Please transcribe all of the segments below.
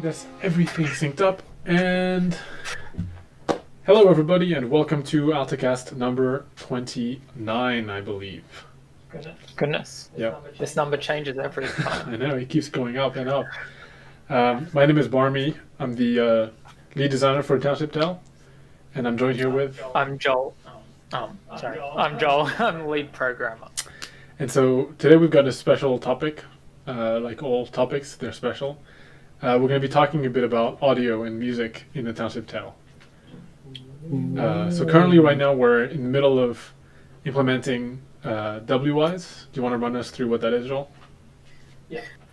that's everything synced up. And hello, everybody, and welcome to Altacast number 29, I believe. Goodness. Yep. This number changes every time. I know, it keeps going up and up. My name is Boramy. I'm the lead designer for A Township Tale, and I'm joined here with... I'm Joel. I'm Joel. I'm lead programmer. And so today we've got a special topic. Like all topics, they're special. We're going to be talking a bit about audio and music in A Township Tale. So currently, right now, we're in the middle of implementing WWise. Do you want to run us through what that is, Joel?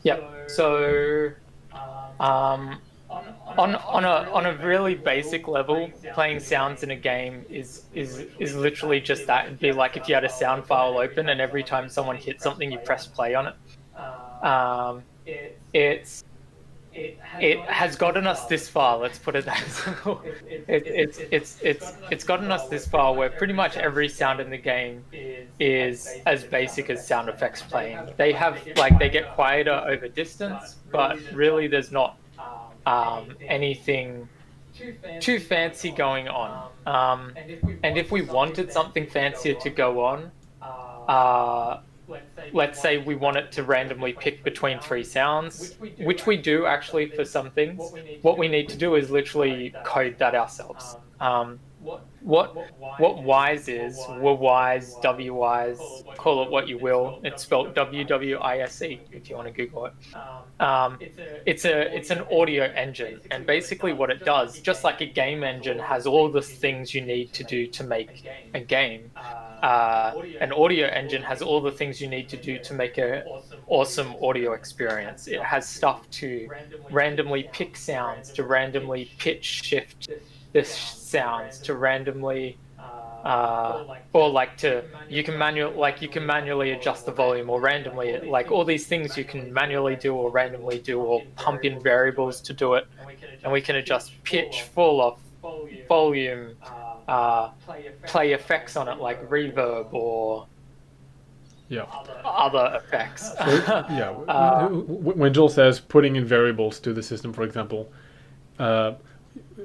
Yeah. So, on a really basic level, playing sounds in a game is literally just that. It'd be like if you had a sound file open and every time someone hit something, you press play on it. It has gotten us this far. Let's put it that it's gotten us this far where pretty much every sound in the game is as basic as sound effects playing. They get quieter over distance, but really there's not anything too fancy going on. And if we wanted something fancier to go on, let's say we want it to randomly pick between three sounds, which we do actually for some things. What we need to do is literally code that ourselves. What wise is, wise, W-wise, call it what you will. It's spelled W-W-I-S-E if you want to Google it. It's an audio engine, and basically what it does, just like a game engine has all the things you need to do to make a game, an audio engine has all the things you need to do to make an awesome audio experience. It has stuff to randomly pick sounds, to randomly pitch shift the sounds, to randomly you can manually adjust the volume, or randomly, like all these things you can manually do or randomly do, or pump in variables to do it, and we can adjust pitch, full off, volume, play effects on it like reverb or other effects. When Joel says putting in variables to the system, for example,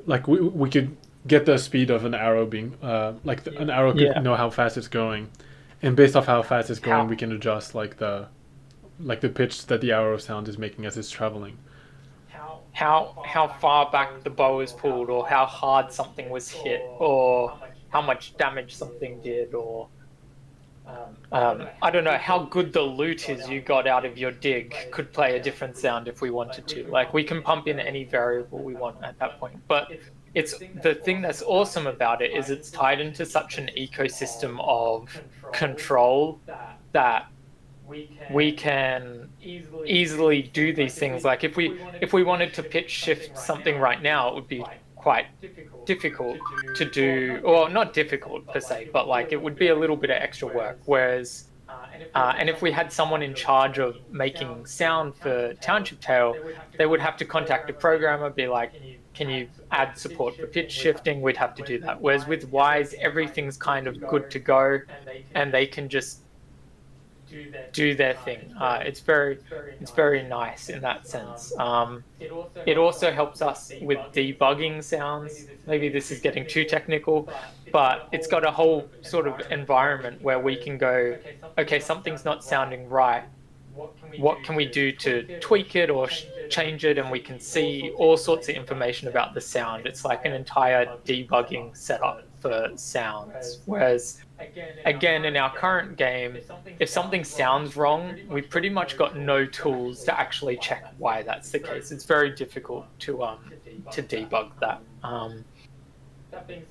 like we could get the speed of an arrow being an arrow could know how fast it's going, and based off how fast it's going, we can adjust like the pitch that the arrow sound is making as it's traveling. How far back the bow is pulled, or how hard something was hit, or how much damage something did, or I don't know, how good the loot is you got out of your dig could play a different sound if we wanted to. Like, we can pump in any variable we want at that point. But it's the thing that's awesome about it is it's tied into such an ecosystem of control that we can easily do these things. Like if we wanted to pitch shift something right now, it would be quite difficult to do, or not difficult per se, but like it would be a little bit of extra work. Whereas and if we had someone in charge of making sound for Township Tale, they would have to contact a programmer, be like, can you add support for pitch shifting? We'd have to do that. Whereas with Wise, everything's kind of good to go, and they can just do their thing. It's very nice in that sense. It also helps us with debugging sounds. Maybe this is getting too technical, but it's got a whole sort of environment where we can go, okay, something's not sounding right. What can we do to tweak it or change it? And we can see all sorts of information about the sound. It's like an entire debugging setup for sounds. Whereas, again, in our current game, if something sounds wrong, we pretty much got no tools to actually check why that's the case. It's very difficult to debug that.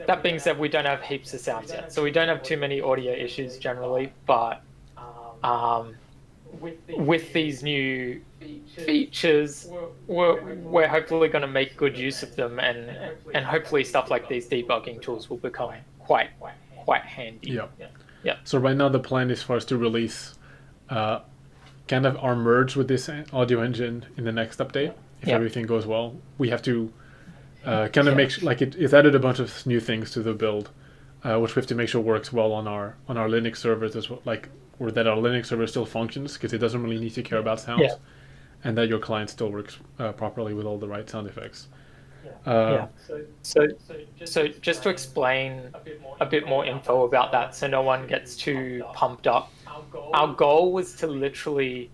That being said, we don't have heaps of sounds yet, so we don't have too many audio issues generally, but with these new features, we're hopefully going to make good use of them, and hopefully stuff like these debugging tools will become quite handy. Yeah. So right now the plan is for us to release kind of our merge with this audio engine in the next update. If everything goes well, we have to kind of make it's added a bunch of new things to the build, which we have to make sure works well on our Linux servers as well, or that our Linux server still functions, because it doesn't really need to care about sounds. and that your client still works properly with all the right sound effects. Yeah. So just to explain a bit more info about that, so no one gets too pumped up. Our goal was to literally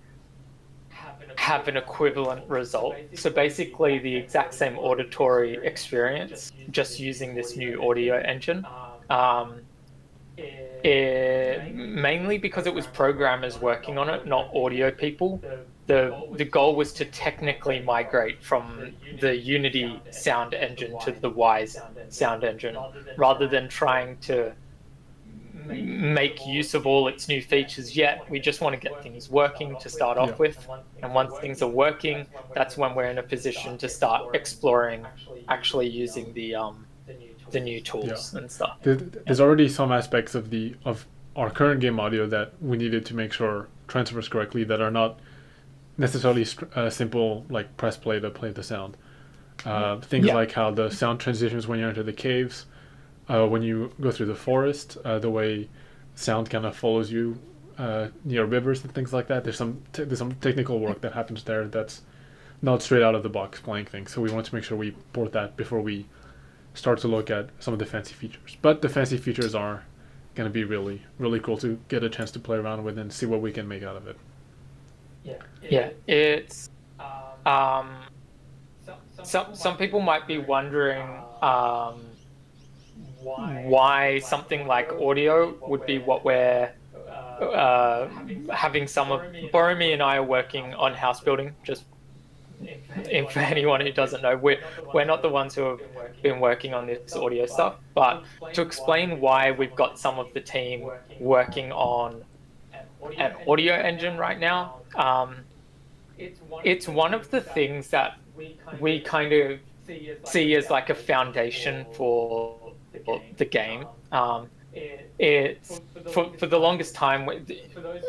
have an equivalent result. So basically, the exact same auditory experience, just using this new audio engine. Mainly because it was programmers working on it, not audio people. The goal was to technically migrate from the Unity sound engine to the Wise sound engine, rather than trying to make use of all its new features yet. We just want to get things working to start off with. And once things are working, that's when we're in a position to start exploring actually using the new tools and stuff. There's already some aspects of our current game audio that we needed to make sure transfers correctly, that are not necessarily simple, like press play to play the sound. Things like how the sound transitions when you enter the caves, when you go through the forest, the way sound kind of follows you near rivers and things like that. There's some technical work that happens there that's not straight out of the box playing things. So we want to make sure we port that before we start to look at some of the fancy features. But the fancy features are going to be really, really cool to get a chance to play around with and see what we can make out of it. Yeah, it's some people might be wondering why something like audio would be what we're having. Some of Boramy and I are working on house building. Just for anyone who doesn't know, we're not the ones who have been working on this audio stuff, but to explain why we've got some of the team working on an audio engine right now, it's one of the things that we kind of see as like a foundation for the game. It's for the longest time,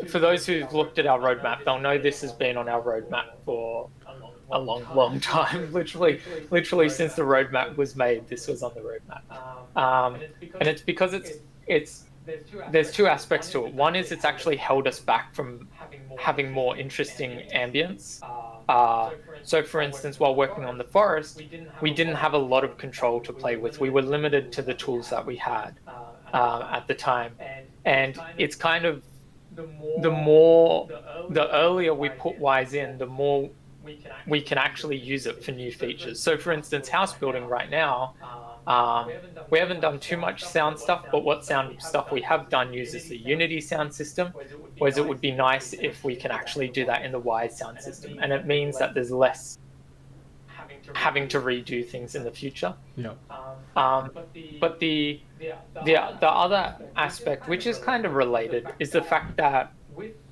for those who've looked at our roadmap, they'll know this has been on our roadmap for a long time. literally since the roadmap was made, this was on the roadmap. And it's because there's two aspects to it. One is it's actually held us back from having more interesting ambience. So for instance, while working on the forest, we didn't have a lot of control to play with. We were limited to the tools that we had at the time. And it's kind of the earlier we put Wise in, the more we can actually use it for new features. So for instance, house building right now, we haven't done too much sound stuff, but what sound stuff we have done uses the Unity sound system, whereas it would be nice if we can actually do that in the Wise sound system. And it means that there's less having to redo things in the future. Yeah. But the other aspect, which is kind of related, is the fact that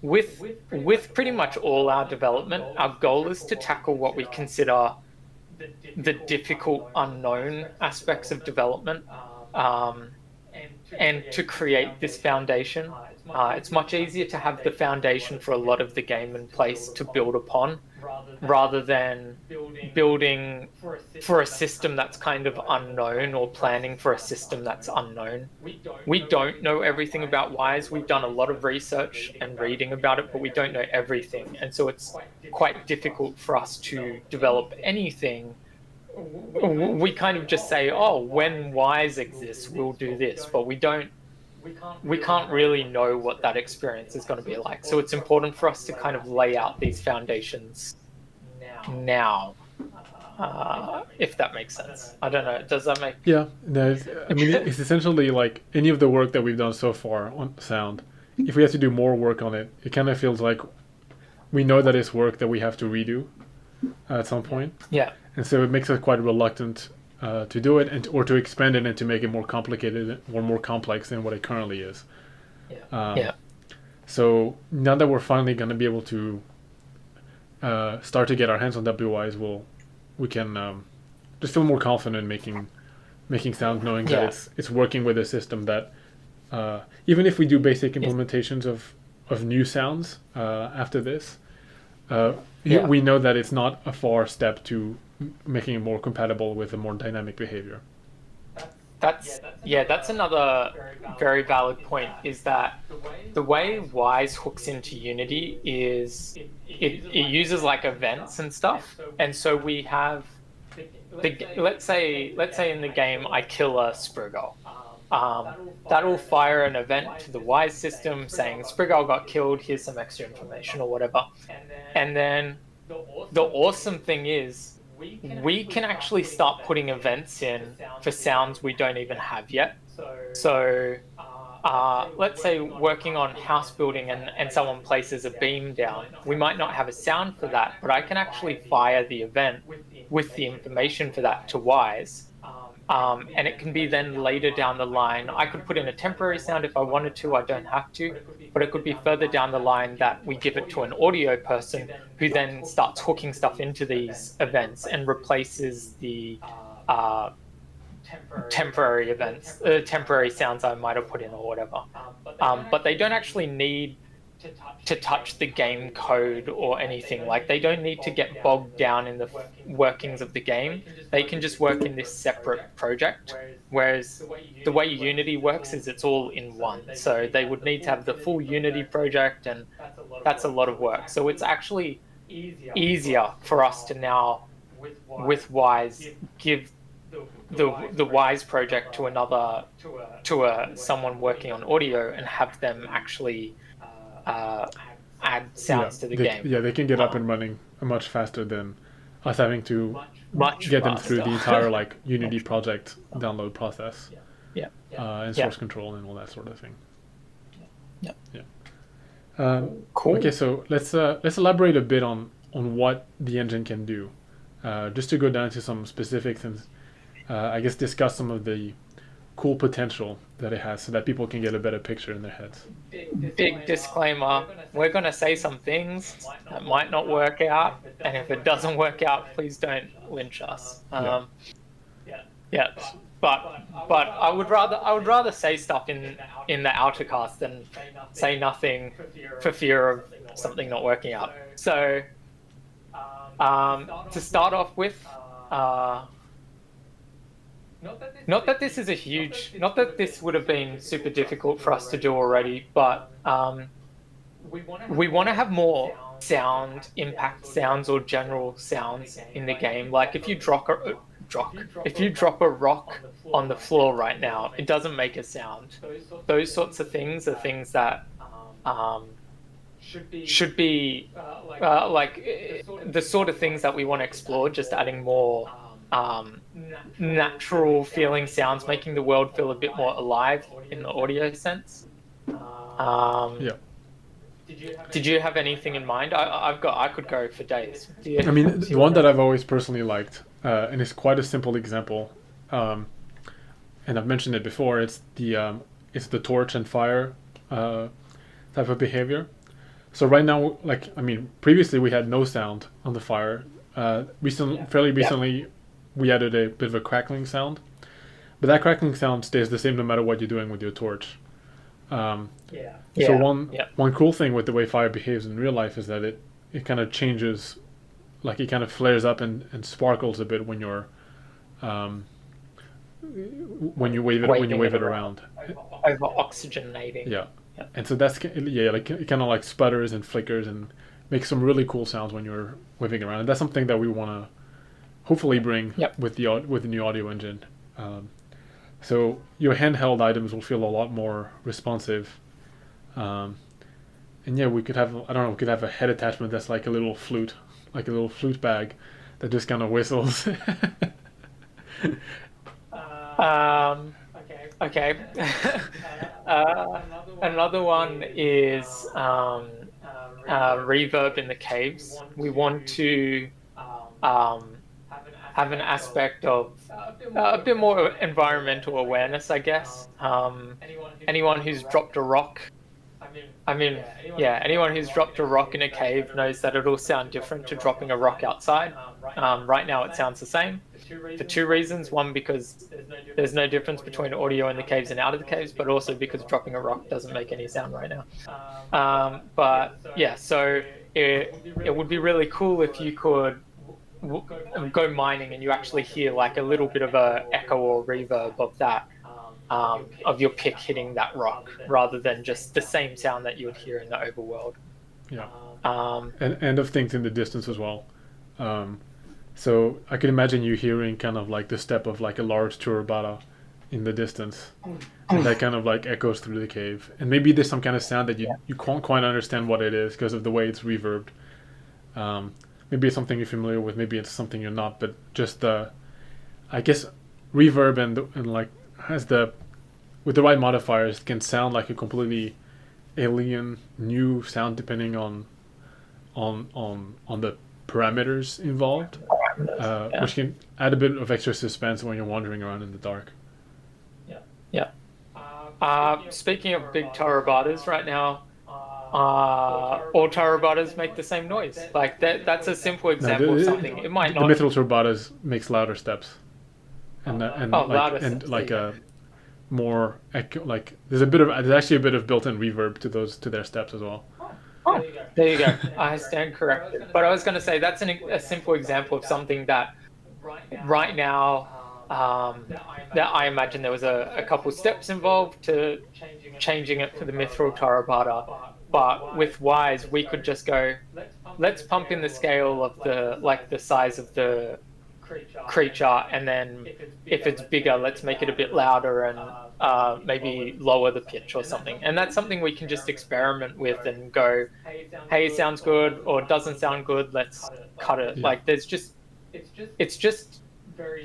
with pretty much all our development, our goal is to tackle what we consider the difficult unknown aspects of development, and to create this foundation. It's much easier to have the foundation for a lot of the game in place to build upon, rather than building for a system that's kind of unknown, or planning for a system that's unknown. We don't know everything about Wise. We've done a lot of research and reading about it, but we don't know everything. And so it's quite difficult for us to develop anything. We kind of just say, oh, when Wise exists, we'll do this, but we can't really know what that experience is going to be like. So it's important for us to kind of lay out these foundations now, if that makes sense. I don't know. Does that make... Yeah. No, I mean, it's essentially like any of the work that we've done so far on sound. If we have to do more work on it, it kind of feels like we know that it's work that we have to redo at some point. Yeah. And so it makes us quite reluctant to do it, or to expand it and to make it more complicated or more complex than what it currently is. Yeah. So now that we're finally going to be able to start to get our hands on WWise, we can just feel more confident making sound, knowing that it's working with a system that even if we do basic implementations of new sounds after this, we know that it's not a far step to making it more compatible with a more dynamic behavior. That's another very valid point, is that the way Wise hooks into Unity is it uses like events and stuff, and so we have let's say in the game I kill a Spriggle. That'll fire an event to the Wise system saying Spriggle got killed, here's some extra information or whatever. And then the awesome thing is we can actually start putting events in for sounds we don't even have yet. So let's say working on house building and someone places a beam down, we might not have a sound for that, but I can actually fire the event with the information for that to Wise. And it can be then later down the line. I could put in a temporary sound if I wanted to, I don't have to, but it could be further down the line that we give it to an audio person who then starts hooking stuff into these events and replaces the temporary events, temporary sounds I might have put in or whatever. But they don't actually need to touch the game code or anything. Like, they don't need to get bogged down in the workings of the game. They can just work in this separate project, whereas the way Unity works is it's all in one. So they would need to have the full Unity project, and that's a lot of work. So it's actually easier for us to now, with Wise, give the Wise project to someone working on audio and have them actually add sounds to the game. Yeah, they can get up and running much faster than us having to get them through the entire like Unity project download process. And source control and all that sort of thing. Cool. Okay, so let's elaborate a bit on what the engine can do, just to go down to some specifics and I guess discuss some of the cool potential that it has so that people can get a better picture in their heads. Big disclaimer, we're going to say some things that might not work out, and if it doesn't work out, please don't lynch us. But I would rather say stuff in the Altacast than say nothing for fear of something not working out. So to start off with, not that this would have been super difficult for us to do already, but we want to have more sound impact sounds or general sounds in the game. Like if you drop a rock on the floor right now, it doesn't make a sound. Those sorts of things are things that should be like the sort of things that we want to explore, just adding more natural feeling sounds, making the world feel a bit more alive in the audio sense. Did you have anything in mind? I could go for days. I mean, the one that I've always personally liked, and it's quite a simple example, and I've mentioned it before. It's the torch and fire type of behavior. So right now, like, I mean, previously we had no sound on the fire. Fairly recently, we added a bit of a crackling sound, but that crackling sound stays the same no matter what you're doing with your torch. So one cool thing with the way fire behaves in real life is that it kind of changes, like it kind of flares up and sparkles a bit when you're when you wave it around. Over oxygenating. Yeah. And so that's like it kind of like sputters and flickers and makes some really cool sounds when you're waving around. And that's something that we want to hopefully bring with the new audio engine. So your handheld items will feel a lot more responsive. And we could have a head attachment that's like a little flute bag that just kind of whistles. Okay. Another one is reverb in the caves. We want to have an aspect of a bit more environmental awareness, I guess. Anyone who's dropped a rock, anyone who's dropped a rock in a cave knows that it'll sound different to dropping a rock outside. Right now it sounds the same for two reasons. One, because there's no difference between audio in the caves and out of the caves, but also because dropping a rock doesn't make any sound right now. So it would be really cool if you could go mining and you actually hear like a little bit of a echo or reverb of that. of your pick hitting that rock, rather than just the same sound that you would hear in the overworld. Yeah. And of things in the distance as well. So I can imagine you hearing kind of like the step of like a large turabata in the distance, and that kind of like echoes through the cave. And maybe there's some kind of sound that you can't quite understand what it is because of the way it's reverbed. Maybe it's something you're familiar with, maybe it's something you're not, but just I guess reverb and like has with the right modifiers can sound like a completely alien new sound depending on the parameters involved, which can add a bit of extra suspense when you're wandering around in the dark. Yeah. Speaking of big tarabatas, right now, all tarabatas make the same noise. Like that's a simple example of something. It might not. The mithril tarabatas makes louder steps, and louder steps, like a more echo. Like there's actually a bit of built-in reverb to their steps as well. Oh, there you go. I stand corrected. But I was going to say that's a simple example of something that right now that I imagine there was a couple steps involved to changing it for the mithril tarabata. But with Wise, we could just go, let's pump in the scale of the size of the creature, and then if it's bigger, let's make it a bit louder and maybe lower the pitch or something. And that's something we can just experiment with and go, hey, it sounds good, or it doesn't sound good, let's cut it. Yeah. Like it's just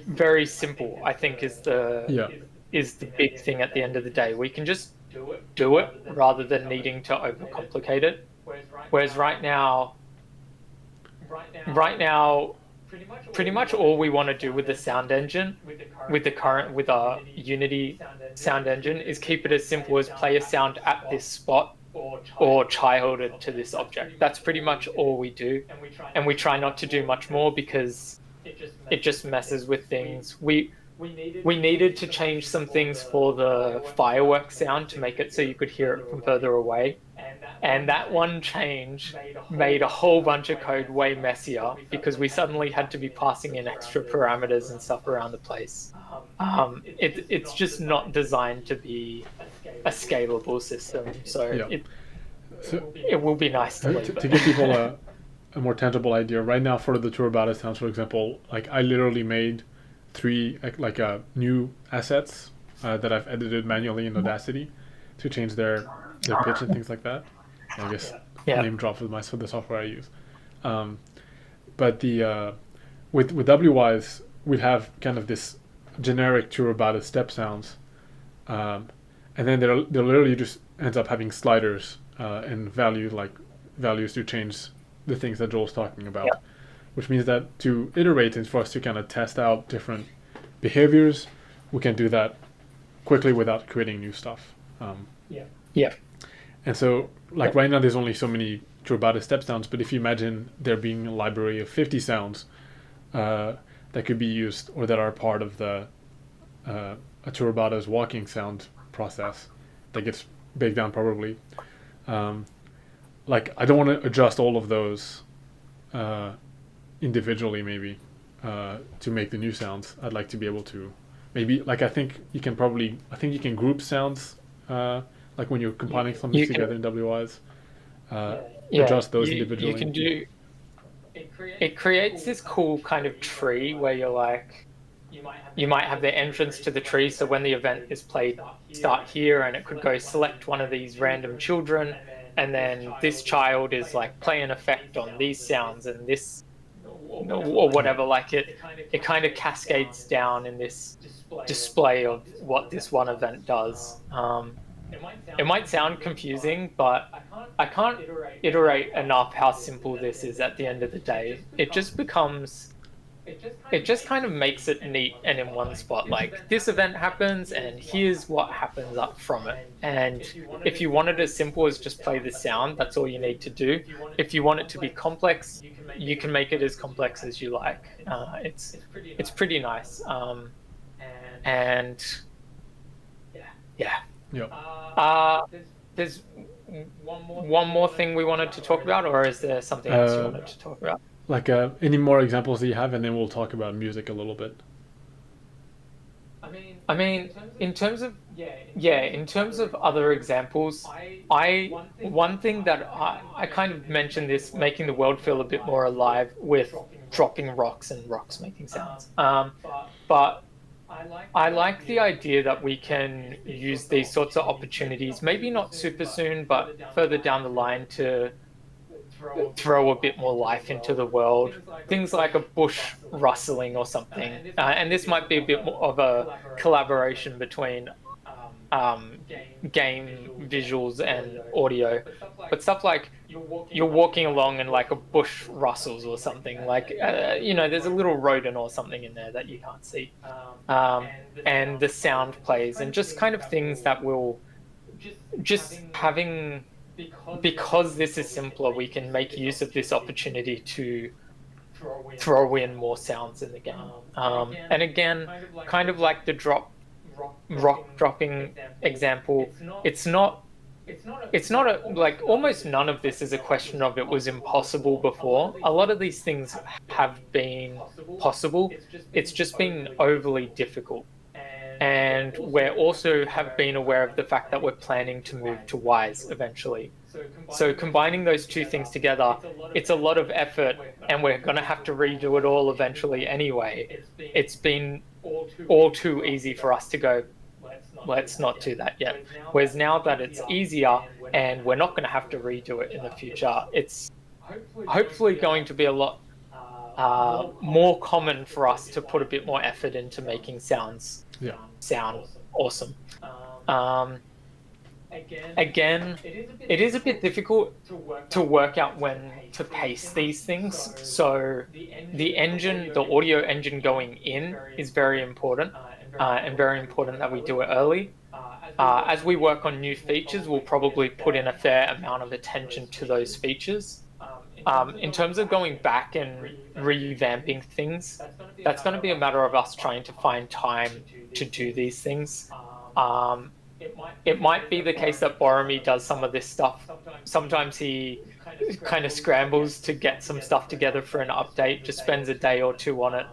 very simple, I think, is the big thing at the end of the day. We can just do it rather than needing to overcomplicate it. Whereas right now, pretty much all we want to do with the sound engine, with our Unity sound engine, is keep it as simple as play a sound at this spot or child it to this object. That's pretty much all we do, and we try not to do much more because it just messes with things. We needed to change some things for the fireworks sound to make it so you could hear it from further away. And that one change made a whole bunch of code way messier because we suddenly had to be passing in extra parameters and stuff around the place. It's just not designed to be a scalable system. So it will be nice to leave to give people a more tangible idea. Right now, for the Turabata sounds, for example, like I literally made 3 new assets that I've edited manually in Audacity to change their pitch and things like that. I guess name drop for the software I use. But with WWise, we'd have kind of this generic Turabata step sounds, and then they'll literally just ends up having sliders and values to change the things that Joel's talking about. Yeah. Which means that to iterate and for us to kind of test out different behaviors, we can do that quickly without creating new stuff. And so, right now, there's only so many Turabata step sounds, but if you imagine there being a library of 50 sounds that could be used or that are part of a Turabata's walking sound process that gets baked down probably, I don't want to adjust all of those individually maybe to make the new sounds. I'd like to be able to maybe I think you can group sounds when you're compiling something together in WWise, adjust those individually. You can do it creates this cool kind of tree where you're you might have the entrance to the tree, so when the event is played, start here, and it could go select one of these random children, and then this child is play an effect on these sounds and this or whatever. It kind of cascades down in this display of what this one event does. It might sound confusing, but I can't iterate enough how simple this is at the end of the day. It just kind of makes it neat and in one spot. This event happens and here's what happens up from it. And if you want it as simple as just play the sound, that's all you need to do. If you want it to be complex, you can make it as complex as you like. It's pretty nice. And yeah. There's one more thing we wanted to talk about, or is there something else you wanted to talk about? Any more examples that you have, and then we'll talk about music a little bit. I mean, in terms of other examples, one thing that I kind of mentioned this, making the world feel a bit more alive with dropping rocks and rocks making sounds. But I like the idea that we can use these sorts of opportunities, maybe not super soon, but further down the line to throw a bit more life into the world. Things like a bush rustling or something. And this might be a bit more of a collaboration between game visuals and audio. But stuff like you're walking along and like a bush rustles or something, like, there's a little rodent or something in there that you can't see. And the sound plays, and just kind of things that will just having, because this is simpler, we can make use of this opportunity to throw in more sounds in the game. And again, kind of like the rock dropping example, it's not like, almost none of this is a question of it was impossible before. A lot of these things have been possible. It's just been overly difficult. And we're also have been aware of the fact that we're planning to move to Wise eventually. So combining those two things together, it's a lot of effort, and we're going to have to redo it all eventually anyway. It's been all too easy for us to go, let's not do that yet. Whereas now that it's easier and we're not going to have to redo it in the future, it's hopefully going to be a lot more common for us to put a bit more effort into making sounds sound awesome. Again, it is a bit difficult to work out when to pace these things. So the audio engine going in is very important, and very important that we do it early. As we work on new features, we'll probably put in a fair amount of attention to those features. In terms of going back and revamping things, that's going to be a matter of us trying to find time to do these things. It might be the case that Boramy does some of this stuff. Sometimes he kind of scrambles to get some stuff together for an update, just spends a day or two on it,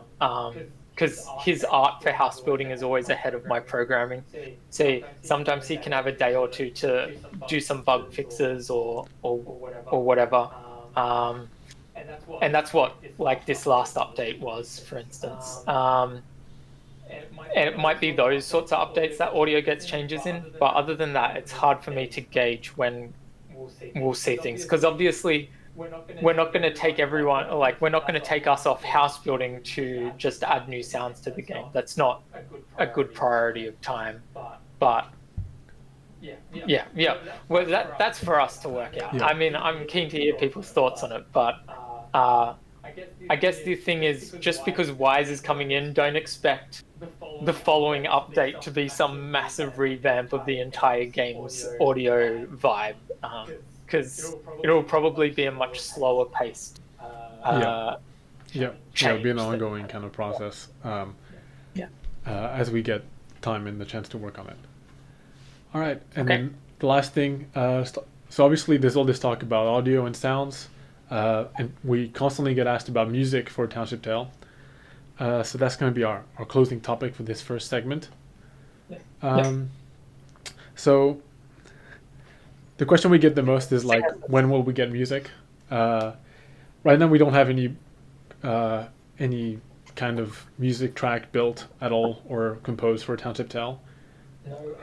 because his art for house building is always ahead of my programming. So sometimes he can have a day or two to do some bug fixes or whatever. And that's what, like, this last update was, for instance. And it might be those sorts of updates that audio gets changes in, but other than that, it's hard for me to gauge when we'll see things, because obviously we're not going to take everyone, like, we're not going to take us off house building to just add new sounds to the game. That's not a good priority of time. But yeah. Well, that's for us to work out. Yeah. I mean, I'm keen to hear people's thoughts on it, but I guess the thing is, just because Wise is coming in, don't expect the following update to be some massive revamp of the entire game's audio vibe, because it'll probably be a much slower paced it'll be an ongoing kind of process as we get time and the chance to work on it. All right, and then the last thing, so obviously there's all this talk about audio and sounds, and we constantly get asked about music for Township Tale. So that's going to be our closing topic for this first segment. So the question we get the most is, like, when will we get music? Right now we don't have any kind of music track built at all or composed for Township Tale.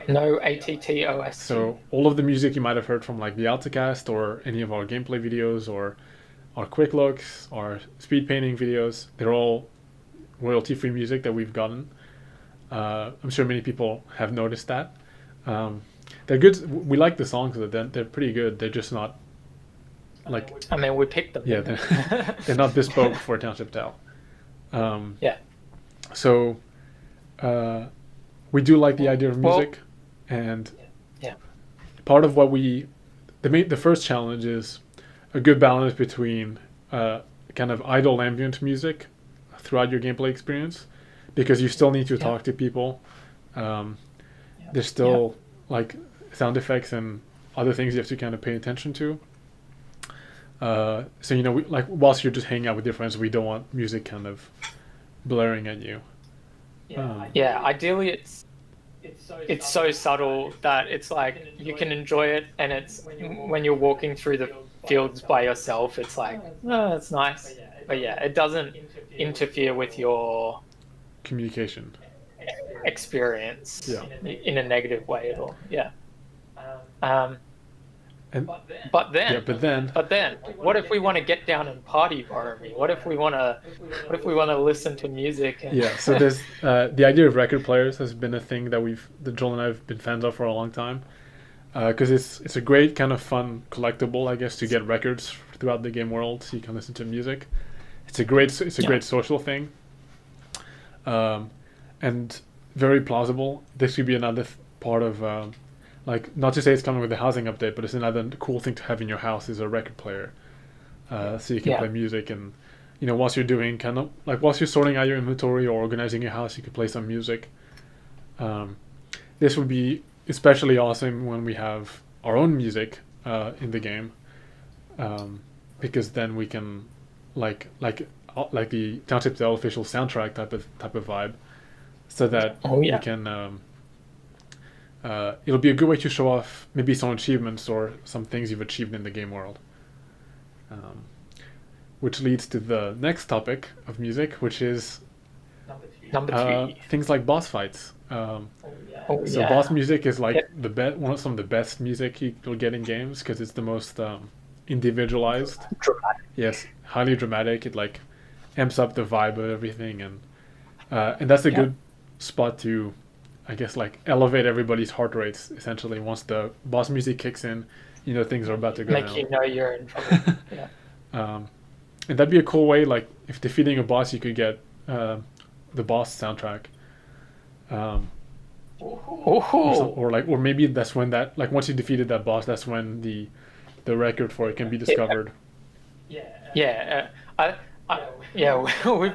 No ATTOS. So all of the music you might have heard from, like, the Altacast or any of our gameplay videos or our quick looks, our speed painting videos, they're all royalty-free music that we've gotten. I'm sure many people have noticed that. They're good. We like the songs, they're pretty good. They're just not, like, I mean, we picked them. Yeah, they're not bespoke for Township Tale. So we do like the idea of music, and part of what the first challenge is a good balance between kind of idle ambient music throughout your gameplay experience, because you still need to talk to people. There's still like sound effects and other things you have to kind of pay attention to. So we, like, whilst you're just hanging out with your friends, we don't want music kind of blaring at you. Ideally it's so subtle that it's like you can enjoy it, and it's when you're walking through the fields by yourself, it's like, oh, it's nice, but yeah, it doesn't interfere with your communication experience Yeah. in a negative way at all. Yeah. Um, and but then, yeah, but then what if we want to get down and party, Boramy? What if we want to listen to music? And... yeah, so there's the idea of record players has been a thing that Joel and I have been fans of for a long time, because it's a great kind of fun collectible, I guess, to get records throughout the game world so you can listen to music. It's a great social thing, and very plausible. This could be another part of like, not to say it's coming with the housing update, but it's another cool thing to have in your house is a record player, so you can play music, and whilst you're doing whilst you're sorting out your inventory or organizing your house, you can play some music. This would be especially awesome when we have our own music in the game, because then we can like the Township Tale official soundtrack type of vibe, so that we can. It'll be a good way to show off maybe some achievements or some things you've achieved in the game world. Which leads to the next topic of music, which is number 3. Things like boss fights. So boss music is like some of the best music you'll get in games, because it's the most individualized. Dramatic. Yes, highly dramatic. It like amps up the vibe of everything, and that's a good spot to, I guess, like elevate everybody's heart rates. Essentially, once the boss music kicks in, things are about to go down. You know you're in trouble. And that'd be a cool way. Like, if defeating a boss, you could get the boss soundtrack. Or maybe that's when once you defeated that boss, that's when the record for it can be discovered. We've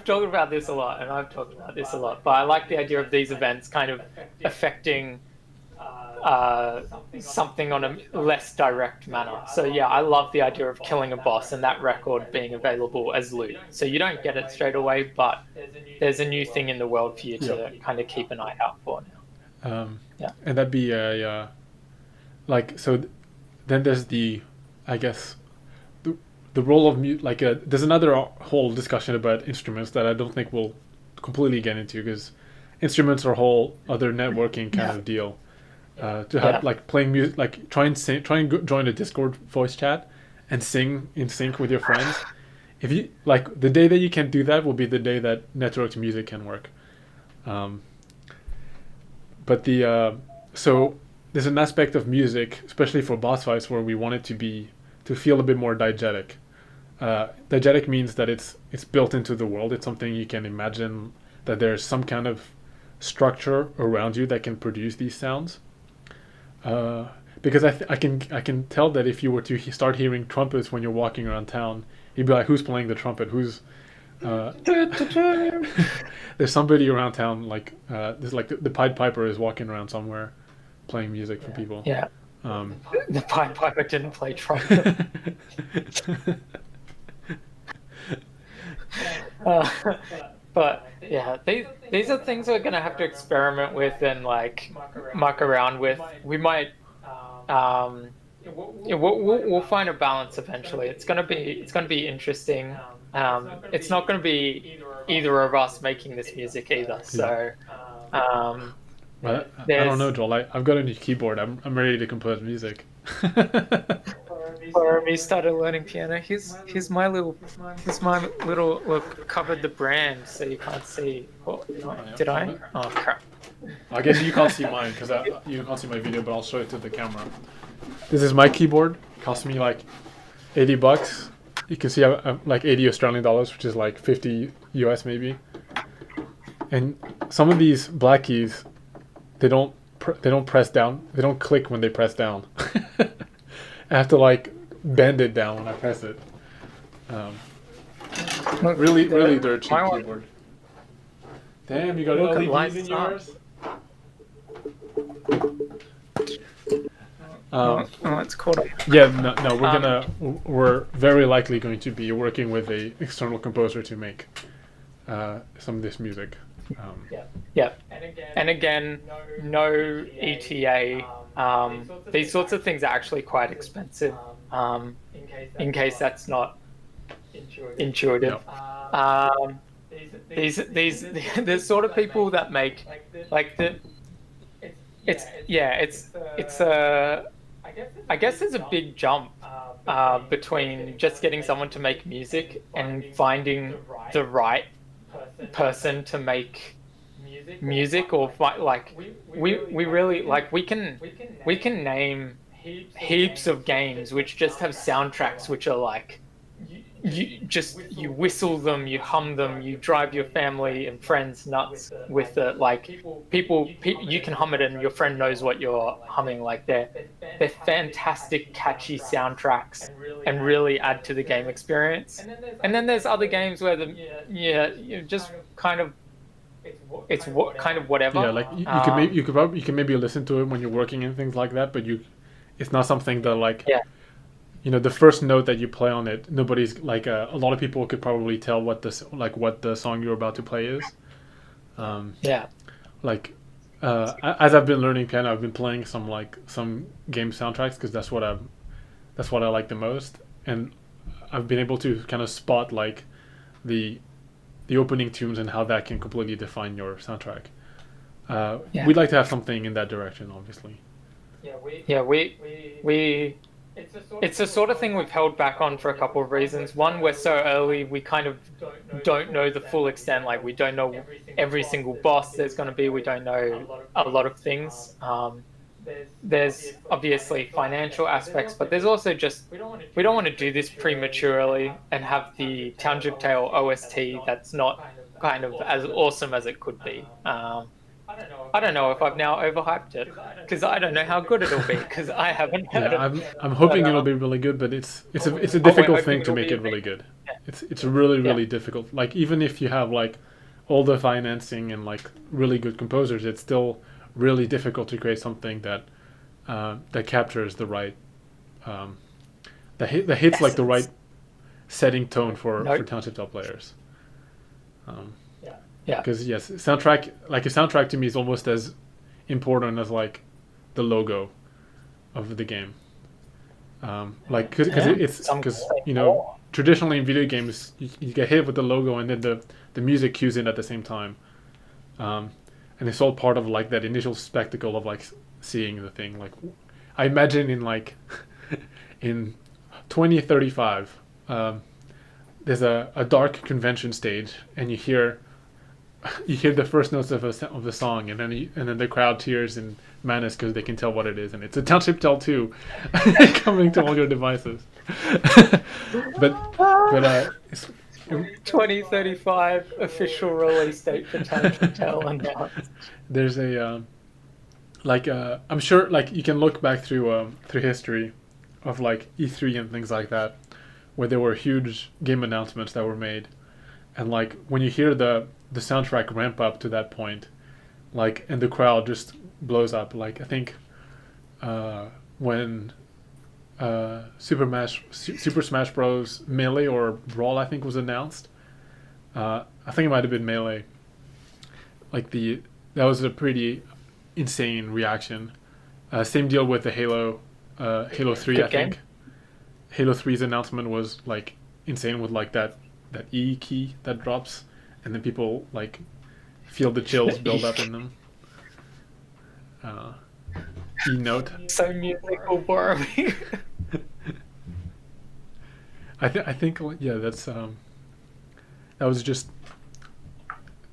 talked about this a lot, and I've talked about this a lot, but I like the idea of these events kind of affecting something on a less direct manner. So yeah, I love the idea of killing a boss and that record being available as loot. So you don't get it straight away, but there's a new thing in the world for you to kind of keep an eye out for now. And that'd be so then there's I guess the role of there's another whole discussion about instruments that I don't think we'll completely get into, because instruments are a whole other networking kind of deal. To have playing music, try and join a Discord voice chat and sing in sync with your friends. If you the day that you can do that will be the day that networked music can work. But so there's an aspect of music, especially for boss fights, where we want it to feel a bit more diegetic. Diegetic means that it's built into the world. It's something you can imagine, that there's some kind of structure around you that can produce these sounds. Because I can tell that if you were to start hearing trumpets when you're walking around town, you'd be like, who's playing the trumpet? Who's there's somebody around town, there's the Pied Piper is walking around somewhere playing music for people. The Pied Piper didn't play trumpet. But yeah, these are things we're gonna have to experiment with and muck around with. We might we'll find a balance eventually. It's gonna be interesting. It's not gonna be either of us making this music either. So I don't know, Joel. I've got a new keyboard. I'm ready to compose music. Boramy started learning piano. Here's my little look, covered the brand so you can't see. Did I? Oh crap! I guess you can't see mine because you can't see my video, but I'll show it to the camera. This is my keyboard. Cost me $80. You can see I'm 80 Australian dollars, which is 50 US maybe. And some of these black keys, they don't press down. They don't click when they press down. I have to bend it down when I press it. Really dirt cheap keyboard. Damn, you got LEDs in yours? It's called up. Yeah, no, we're very likely going to be working with a external composer to make some of this music. Yeah. And again, no ETA. These sorts of things are actually quite expensive. In case that's not intuitive. These the sort of people that make like it's a I guess there's a big jump between just getting someone to make music and finding the right person to make music or like we really like we can name heaps of games which just have soundtracks which are like you whistle them, you hum them, you drive your family and friends nuts with it. Like people you can hum it and your friend knows what you're humming. Like they're fantastic, catchy soundtracks and really add to the game experience. And then there's other games where you just kind of it's what kind of whatever. Yeah, like you can maybe listen to it when you're working and things like that, but it's not something that like the first note that you play on it, nobody's like a lot of people could probably tell what the song you're about to play is. Like as I've been learning piano, I've been playing some game soundtracks because that's what I like the most, and I've been able to kind of spot like the opening tunes and how that can completely define your soundtrack. We'd like to have something in that direction, obviously. We it's the sort of thing we've held back on for a couple of reasons. One, we're so early, we kind of don't know the full extent. Like, we don't know every single boss there's going to be. We don't know a lot of things. There's obviously financial aspects, but there's also just, we don't want to do this prematurely and have the Township Tale OST that's not kind of as awesome as it could be. I don't know if I've now overhyped it because I don't know how good it'll be because I haven't heard it. I'm hoping it'll be really good, but it's a difficult thing to make it really good. It's really difficult. Like even if you have like all the financing and like really good composers, it's still really difficult to create something that captures the right that hits like the right setting tone for Township Tale players. Because yes, a soundtrack to me is almost as important as like the logo of the game. Like because traditionally in video games you get hit with the logo and then the music cues in at the same time, and it's all part of like that initial spectacle of like seeing the thing. Like I imagine in like in 2035, there's a dark convention stage and you hear the first notes of the song, and then the crowd cheers in madness because they can tell what it is, and it's a Township Tale 2 coming to all your devices. but 2035 official release date for Township Tale announced. There's a I'm sure like you can look back through history of like E3 and things like that, where there were huge game announcements that were made, and like when you hear the soundtrack ramp up to that point, like, and the crowd just blows up. Like I think when Super Smash Bros. Melee or Brawl I think was announced, I think it might have been Melee. Like that was a pretty insane reaction. Same deal with the Halo 3. I think Halo 3's announcement was like insane with like that E key that drops, and then people like feel the chills build up in them. E note. So musical, Boramy. I think that's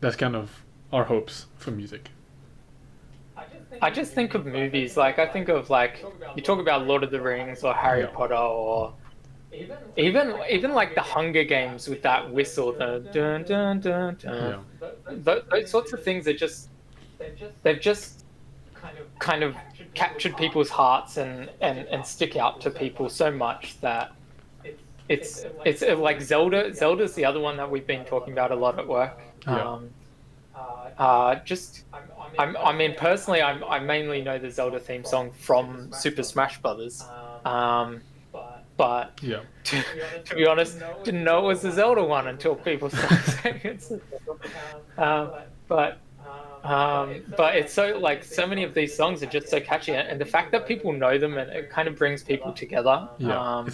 that's kind of our hopes for music. I just think of movies, like I think of like you talk about Lord of the Rings or Harry Potter or even like the Hunger Games with that whistle, the dun dun dun dun. Those sorts of things are just they've just kind of captured people's hearts and stick out to people so much that it's like Zelda. Zelda's the other one that we've been talking about a lot at work. I mean, personally, I mainly know the Zelda theme song from Super Smash Brothers. But to be honest, didn't know it was the Zelda one until people started saying it's. but it's so like so many of these songs are just so catchy, and the fact that people know them and it kind of brings people together. Yeah.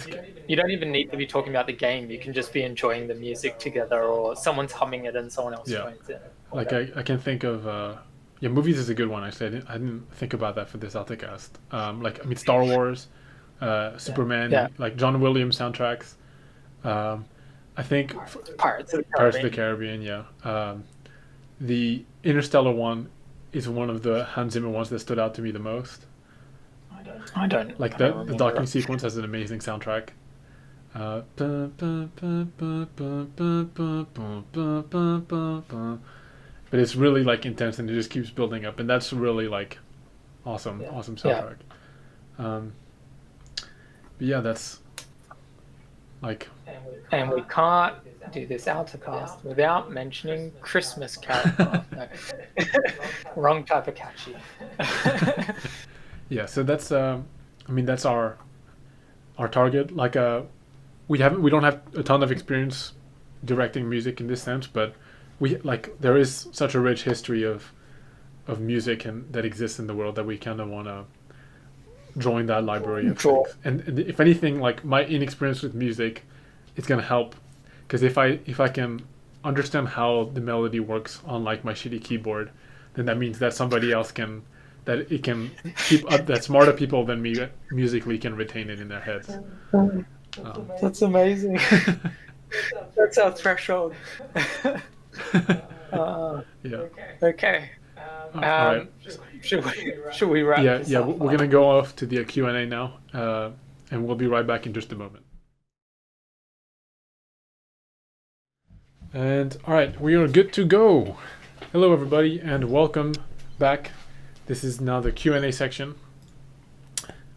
You don't even need to be talking about the game. You can just be enjoying the music together, or someone's humming it and someone else joins in. Like I can think of movies is a good one actually. I didn't think about that for this Altacast. Like I mean Star Wars, Superman, like John Williams soundtracks. I think Pirates of the Caribbean, yeah. The Interstellar one is one of the Hans Zimmer ones that stood out to me the most. I don't like the docking sequence has an amazing soundtrack. But it's really like intense and it just keeps building up, and that's really like awesome soundtrack. But yeah, that's like, and we can't do this Altacast without mentioning Christmas Carol. No. Wrong type of catchy. Yeah, so that's I mean that's our target. Like we don't have a ton of experience directing music in this sense, but there is such a rich history of music and that exists in the world that we kind of want to join that library of things. And if anything, like my inexperience with music, it's gonna help, because if I can understand how the melody works on like my shitty keyboard, then that means that somebody else can keep up, that smarter people than me musically can retain it in their heads. That's amazing. That's our threshold. Yeah. Okay. All right. Should we wrap this up? We're gonna go off to the Q&A now, and we'll be right back in just a moment. And all right, we are good to go. Hello everybody, and welcome back. This is now the Q&A section,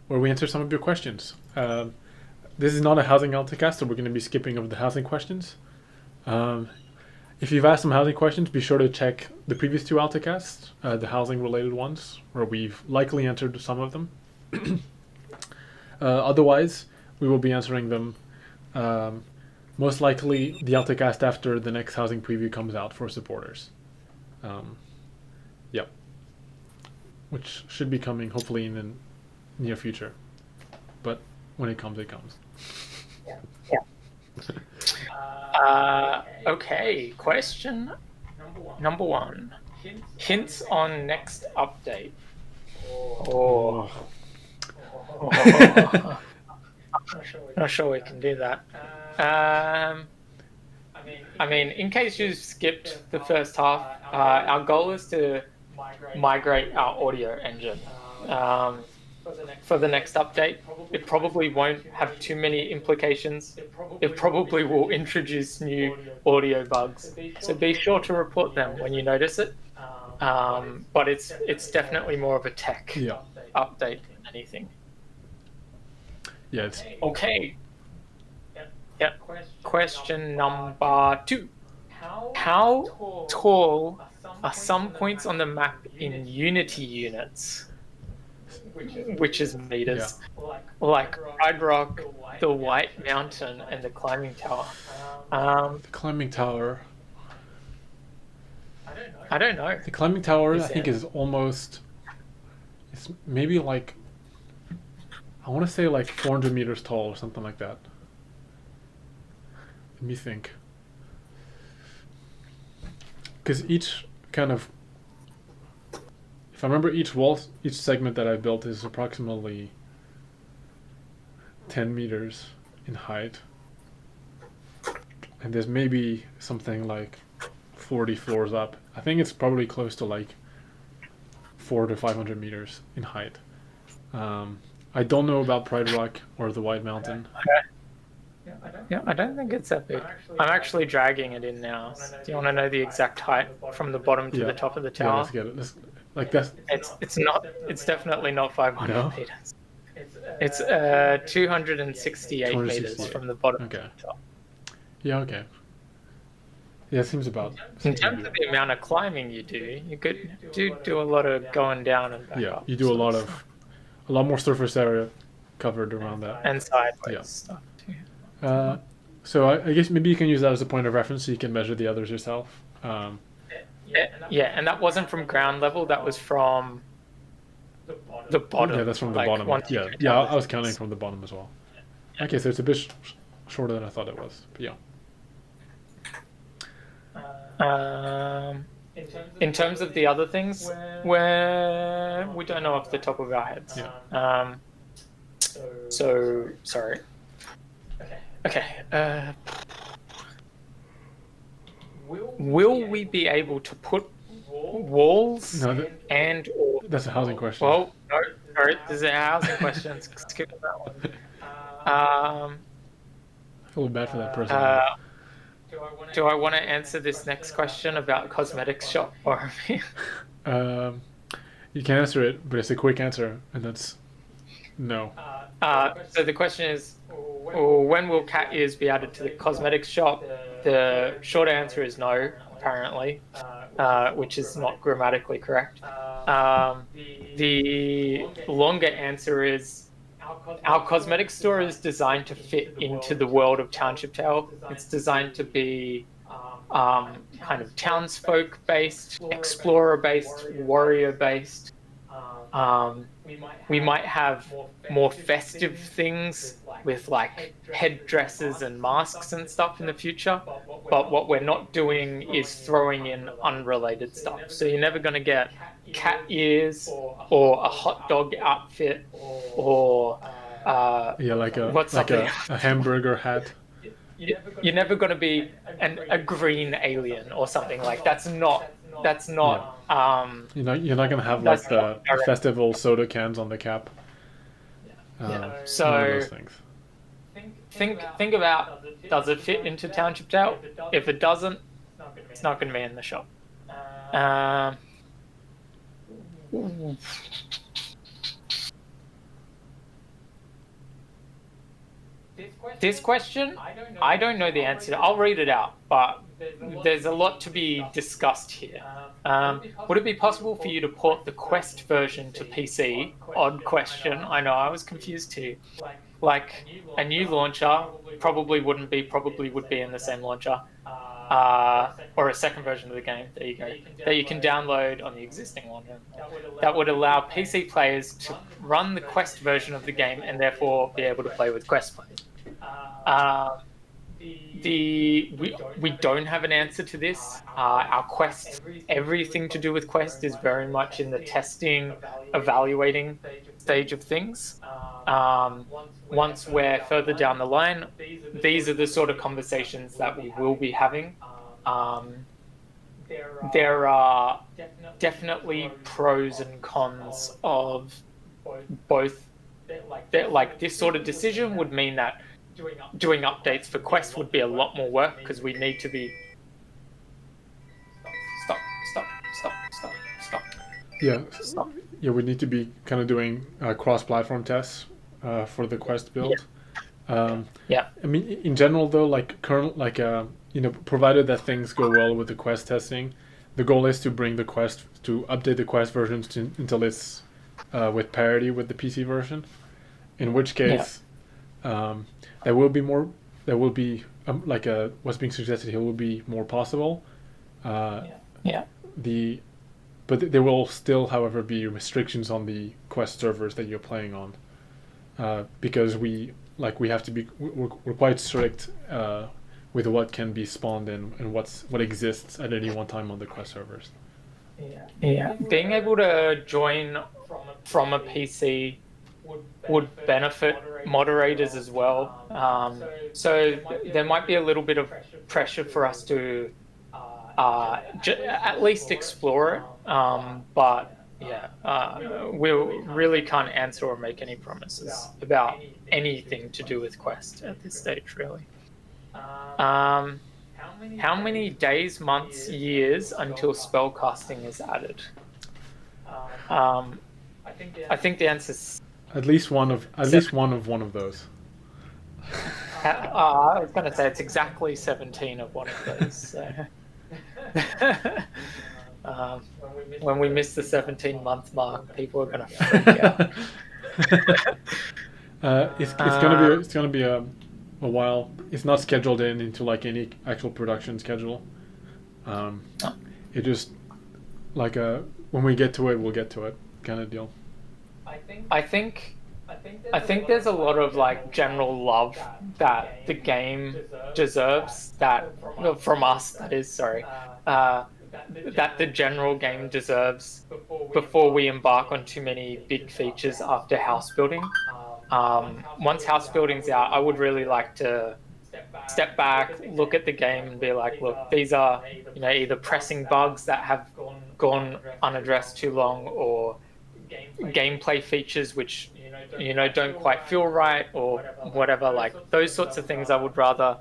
where we answer some of your questions. This is not a housing Altacast, so we're going to be skipping over the housing questions. If you've asked some housing questions, be sure to check the previous two Altacasts, the housing-related ones, where we've likely answered some of them. Otherwise, we will be answering them most likely the Altacast after the next housing preview comes out for supporters. Yep. Which should be coming hopefully in the near future. But when it comes, it comes. Okay, question number one. Hints on next update. Not sure we can do that. I mean, in case you skipped the first half, our goal is to migrate our audio engine for the next update. It probably won't have too many implications. It probably will introduce new audio bugs. So be sure to report them when you notice it. But it's definitely more of a tech update than anything. Yeah. It's... Okay. Yeah. Question number 2. How tall are some points on the map in Unity units? Which is meters. Yeah. Like Pride Rock, the White Mountain, and the Climbing Tower. The Climbing Tower. I don't know. The Climbing Tower, I think, is almost... It's maybe like... I want to say like 400 meters tall or something like that. Let me think. Because each kind of... If I remember, each segment that I built is approximately 10 meters in height. And there's maybe something like 40 floors up. I think it's probably close to like 400 to 500 meters in height. I don't know about Pride Rock or the White Mountain. Yeah, I don't think it's that big. I'm actually dragging it in now. Do you want to know the exact height from the bottom to the top of the tower? Yeah, let's get it. Like that's. It's definitely not 500 meters. It's 268 meters from the bottom to the top. Yeah. Okay. Yeah, it seems about. In terms of the amount of climbing you could do a lot of going down and back up. Yeah, you do a lot more surface area covered around that. And sideways stuff too. So I guess maybe you can use that as a point of reference so you can measure the others yourself. Yeah, and that wasn't from ground level. That was from the bottom. Yeah, that's from the like, bottom. Yeah, I was counting from the bottom as well. Okay, so it's a bit shorter than I thought it was. But yeah. In terms of the other things, where we don't know off the top of our heads. Yeah. So sorry. Okay. Will we be able to put walls No, and that's a housing question. Well, no, this is a housing question. Skip that one. I feel bad for that person. Do I want to answer this next question about cosmetics shop, or you can answer it, but it's a quick answer, and that's no. So the question is, when will cat ears be added to the cosmetics shop? The short answer is no, apparently, which is not grammatically correct. The longer answer is, our cosmetics store is designed to fit into the world of Township Tale. It's designed to be kind of townsfolk-based, explorer-based, warrior-based. We might have more festive things with like headdresses and masks and stuff in the future, but what we're not doing is throwing in unrelated stuff. So you're never going to get cat ears or a hot dog outfit or like a hamburger hat. You're never going to be a green alien or something like that's not. You're not gonna have like the festival soda cans on the cap. So think about, does it fit into Township Tale? If it doesn't, it's not going to be in the shop. This question, I don't know the answer. I'll read it out, but there's a lot to be discussed here. Would it be possible for you to port the Quest version to PC? Odd question. I know, I was confused too. Like a new launcher probably would be in the same launcher. Or a second version of the game, there you go, that you can download on the existing one. That would allow PC players to run the Quest version of the game and therefore be able to play with Quest players. We don't have an answer to this. Our Quest, everything to do with Quest is very much in the testing, evaluating stage of things. Once we're further down the line, these are the sort of conversations that we will be having. There are definitely pros and cons of both. Like this sort of decision would mean that doing updates for Quest would be a lot more work because we need to be stop. Yeah, we need to be kind of doing cross-platform tests for the Quest build. Yeah. I mean, in general though, like provided that things go well with the Quest testing, the goal is to bring the Quest to update the Quest versions until it's with parity with the PC version. In which case, there will be more. There will be what's being suggested here will be more possible. But there will still, however, be restrictions on the Quest servers that you're playing on, because we're quite strict with what can be spawned and what exists at any one time on the Quest servers. Yeah. Being able to join from a PC would benefit moderators as well. So there might be a little bit of pressure for us to at least explore it. But we really can't answer or make any promises about anything to do with Quest at this stage, really. How many days, months, years until spellcasting is added? I think the answer is at least one of those. I was going to say it's exactly 17 of one of those. So. When we miss the 17-month mark, people are going to freak out. It's gonna be a while. It's not scheduled into like any actual production schedule. It just like a when we get to it, we'll get to it kind of deal. I think I think there's a lot of like general love that the game deserves that well, from us that is sorry that the general game deserves before we embark on too many big features after house building. Once house building's out, I would really like to step back, look at the game, and be like, look, these are either pressing bugs that have gone unaddressed too long, or gameplay features which don't quite feel right, or whatever. Like those sorts of things, I would rather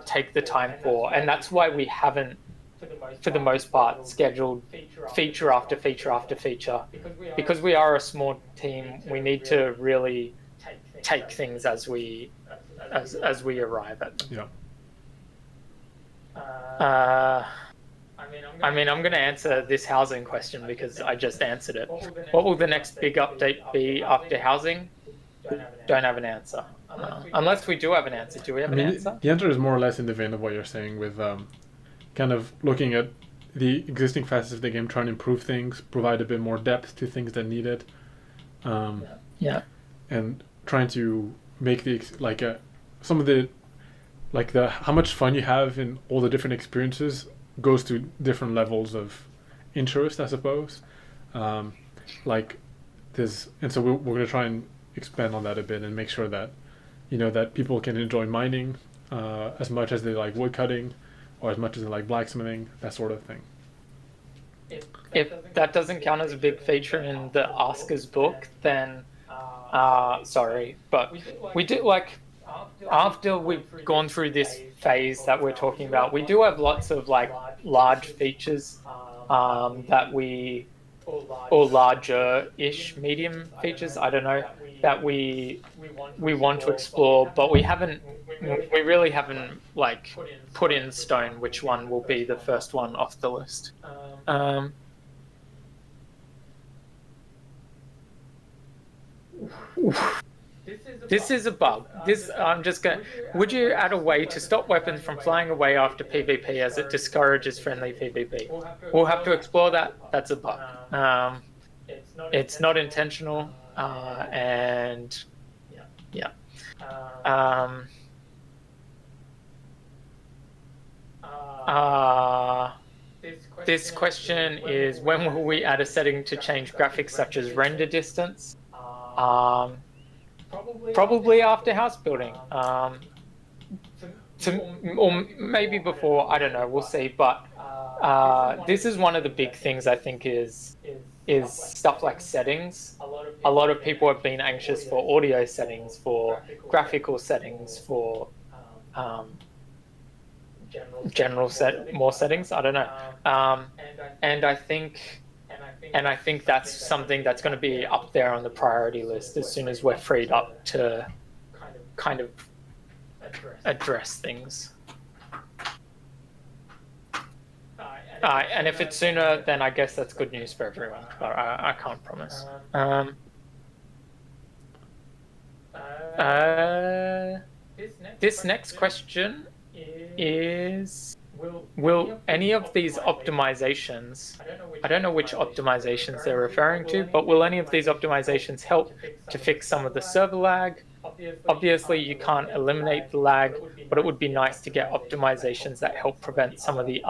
take the time for, and that's why we haven't, for the most part, scheduled feature after feature after feature, because we are a small team. We need to really take things as we arrive at them. Yeah. I mean, I'm going to answer this housing question because I just answered it. What will the next big update be after housing? Don't have an answer. Unless we do have an answer. Do we have an answer? The answer is more or less in the vein of what you're saying, with kind of looking at the existing facets of the game, trying to improve things, provide a bit more depth to things that need it. And trying to make the some of the how much fun you have in all the different experiences goes to different levels of interest, I suppose. Like this, and so we're going to try and expand on that a bit and make sure that that people can enjoy mining as much as they like woodcutting, or as much as they like blacksmithing, that sort of thing. If that doesn't count as a big feature in the Askers book, then sorry, but we do like after we've gone through this phase that we're talking about, we do have lots of like large features that we, or larger-ish medium features, I don't know, that we want to explore, but we really haven't like put in stone which one will be the first one off the list. This is a bug. Would you add a way to stop weapons from flying away after PvP, as it discourages friendly PvP? We'll have to explore that. That's a bug. It's not intentional, and yeah. This question is, when will we add a setting to change graphics such as render distance? Probably after house building, or maybe before. I don't know. We'll see. But this is one of the big things I think is stuff like settings. A lot of people have been anxious for audio settings, for graphical settings, for more settings. I don't know. And I think that's something that's going to be up there on the priority list as soon as we're freed up to kind of address things. And if it's sooner, then I guess that's good news for everyone, but I can't promise. This next question is, will any of these optimizations, I don't know which optimizations they're referring to, but will any of these optimizations help to fix some of the server lag? Obviously, you can't eliminate the lag, but it would be nice to get optimizations that help prevent some of the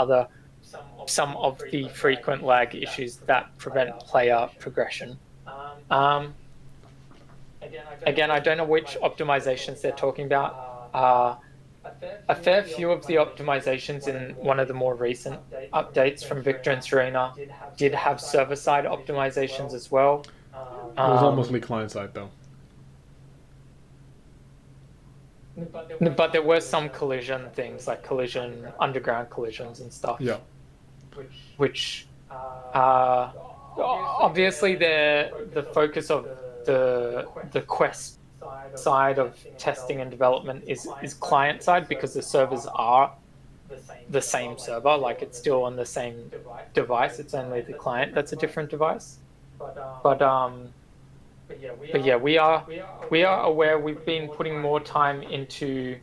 frequent lag issues that prevent player progression. Again, I don't know which optimizations they're talking about. A fair few of the optimizations in one of the more recent updates from Victor and Serena did have server-side optimizations as well. It was mostly client-side, though. But there were some collision things, like underground collisions and stuff. Yeah. Which, obviously, the focus of the quest side of testing and development is client side, because the servers are the same server, like it's still on the same device. It's only the client that's a different device. But yeah, we are aware. We've been putting more time into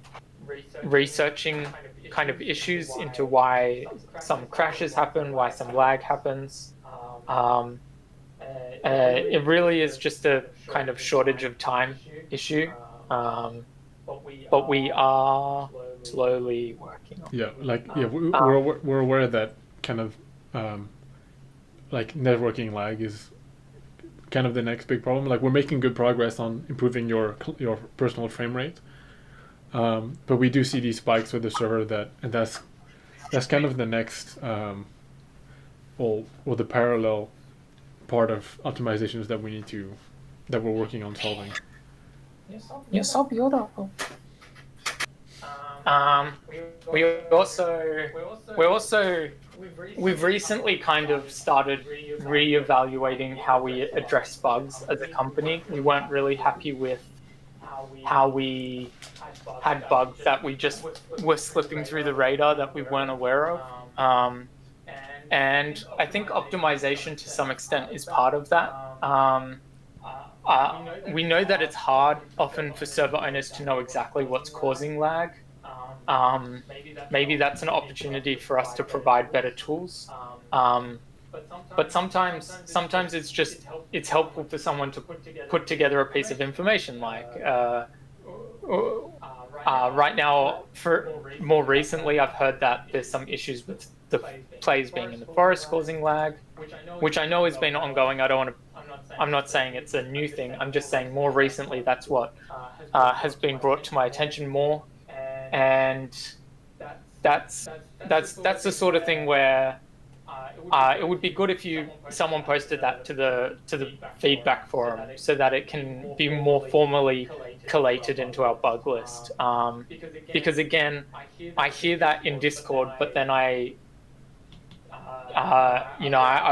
researching kind of issues into why some crashes happen, why some lag happens. It really is just a kind of shortage of time issue, but we are slowly working on it. We're aware that kind of like networking lag is kind of the next big problem. Like we're making good progress on improving your personal frame rate, but we do see these spikes with the server and that's kind of the next or the parallel part of optimizations that we're working on solving. Yes, I'll be order. We've recently kind of started re-evaluating how we address bugs as a company. We weren't really happy with how we had bugs that we just were slipping through the radar that we weren't aware of. And I think optimization to some extent is part of that. We know that it's hard often for server owners to know exactly what's causing lag. Maybe that's an opportunity for us to provide better tools. But sometimes it's helpful for someone to put together a piece of information like right now, for more recently, I've heard that there's some issues with the plays being in the forest causing lag, which I know has been ongoing. I'm not saying it's a new thing. I'm just saying more recently that's what has been brought to my attention more, and that's the sort of thing where it would be good if someone posted that to the feedback forum so that it can be more formally collated into our bug list. Because again, I hear that in Discord, but then I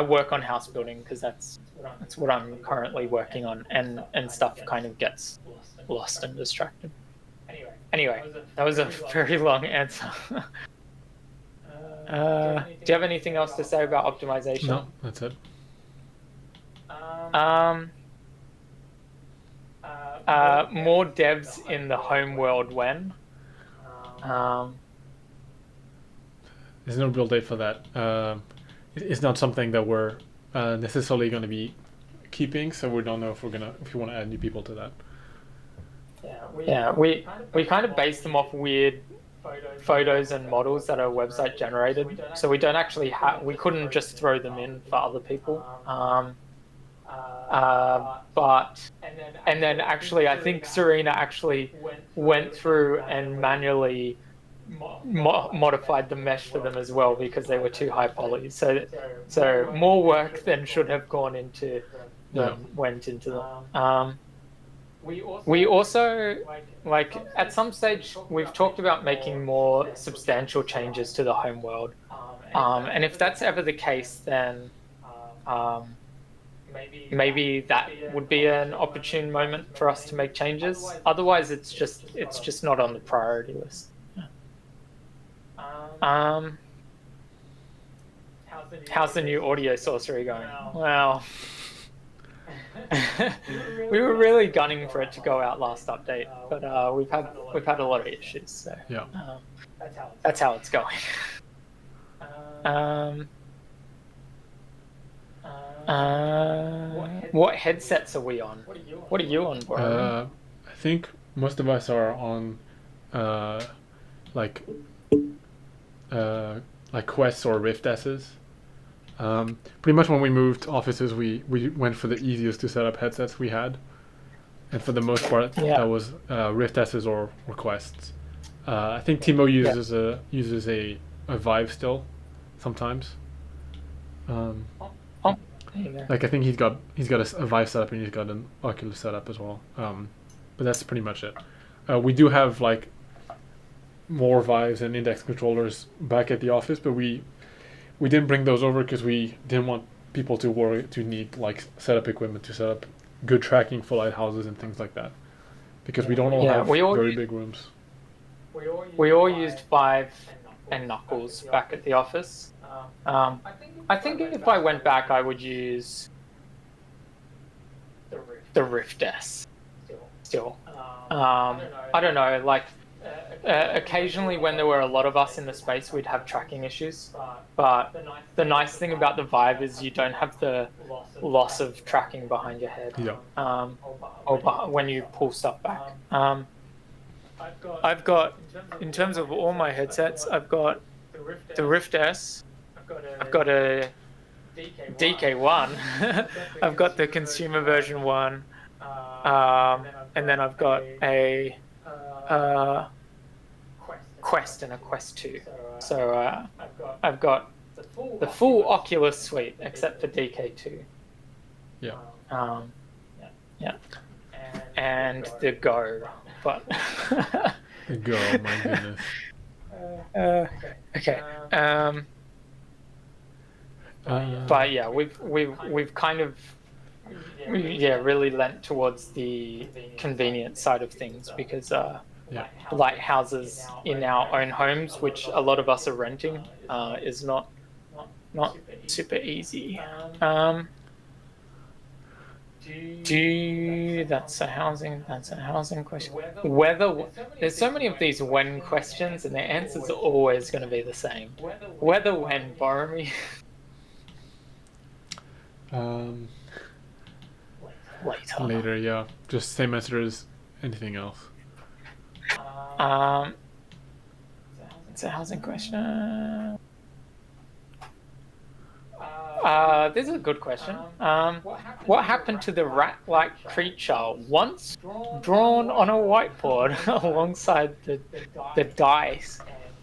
work on house building because that's what I'm currently working on, and stuff kind of gets lost and distracted. Anyway, that was a very long answer. Do you have anything else to say about optimization? No, that's it. More devs in the home world when? There's no real date for that. It's not something that we're necessarily going to be keeping, so we don't know if we want to add new people to that. Yeah, we kind of base them off weird photos and models that are website generated, so we don't actually we couldn't just throw them in for other people. But then actually I think Serena actually went through and manually modified the mesh for them as well because they were too high poly. So more work than should have gone into them went into them. We also, like, at some stage, we've talked about making more substantial changes to the home world. And if that's ever the case, then maybe that would be an opportune moment for us to make changes. Otherwise, it's just not on the priority list. How's the new audio sorcery going? Well, we were really gunning for it to go out last update, but we've had a lot of issues. So yeah, that's how it's going. What headsets are we on? What are you on, Boramy? I think most of us are on like Quests or Rift S's. Pretty much when we moved offices, we went for the easiest to set up headsets we had, and for the most part, that was Rift S's or Quests. I think Timo uses a Vive still, sometimes. Like I think he's got a Vive setup and he's got an Oculus setup as well. But that's pretty much it. We do have like more Vives and index controllers back at the office, but we didn't bring those over because we didn't want people to need like setup equipment to set up good tracking for lighthouses and things like that, because we don't all have very big rooms. We all used Vive and Knuckles back at the office. I think if I went back, I would use the Rift S still. I don't know, like occasionally when there were a lot of us in the space, we'd have tracking issues. But the nice thing about the Vive is you don't have the loss of tracking behind your head. Yeah. Or when you pull stuff back. I've got, in terms of all my headsets, I've got the Rift S. I've got a DK1. I've got the consumer version 1. And then I've got a Quest and a Quest 2. So I've got the full Oculus suite except for DK2. Yeah. Yeah. And the Go, but The Go, my goodness. Okay. But yeah, we've kind of really lent towards the convenience side of things because lighthouses in our own homes, which a lot of us are renting, is not super easy. That's a housing question. Whether there's so many of these when questions and their answers are always going to be the same. Whether when Boramy. Later, yeah. Just same answer as anything else. It's a housing question. This is a good question. What happened to the rat-like creature once drawn on a whiteboard alongside the dice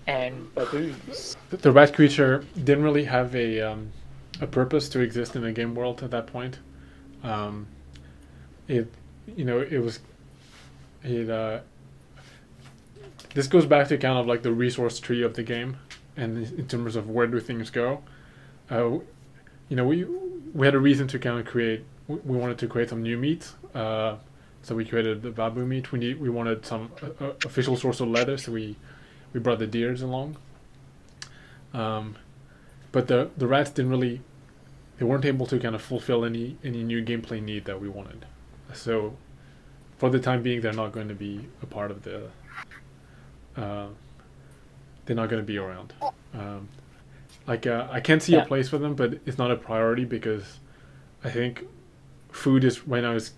and baboons? The rat creature didn't really have a purpose to exist in the game world at that point. This goes back to kind of like the resource tree of the game, and in terms of where do things go. We had a reason to kind of create. We wanted to create some new meat, so we created the baboon meat. We wanted some official source of leather, so we brought the deers along. But the rats didn't really. They weren't able to kind of fulfill any new gameplay need that we wanted. So, for the time being, they're not going to be a part of the. They're not going to be around. I can see a place for them, but it's not a priority because I think food right now is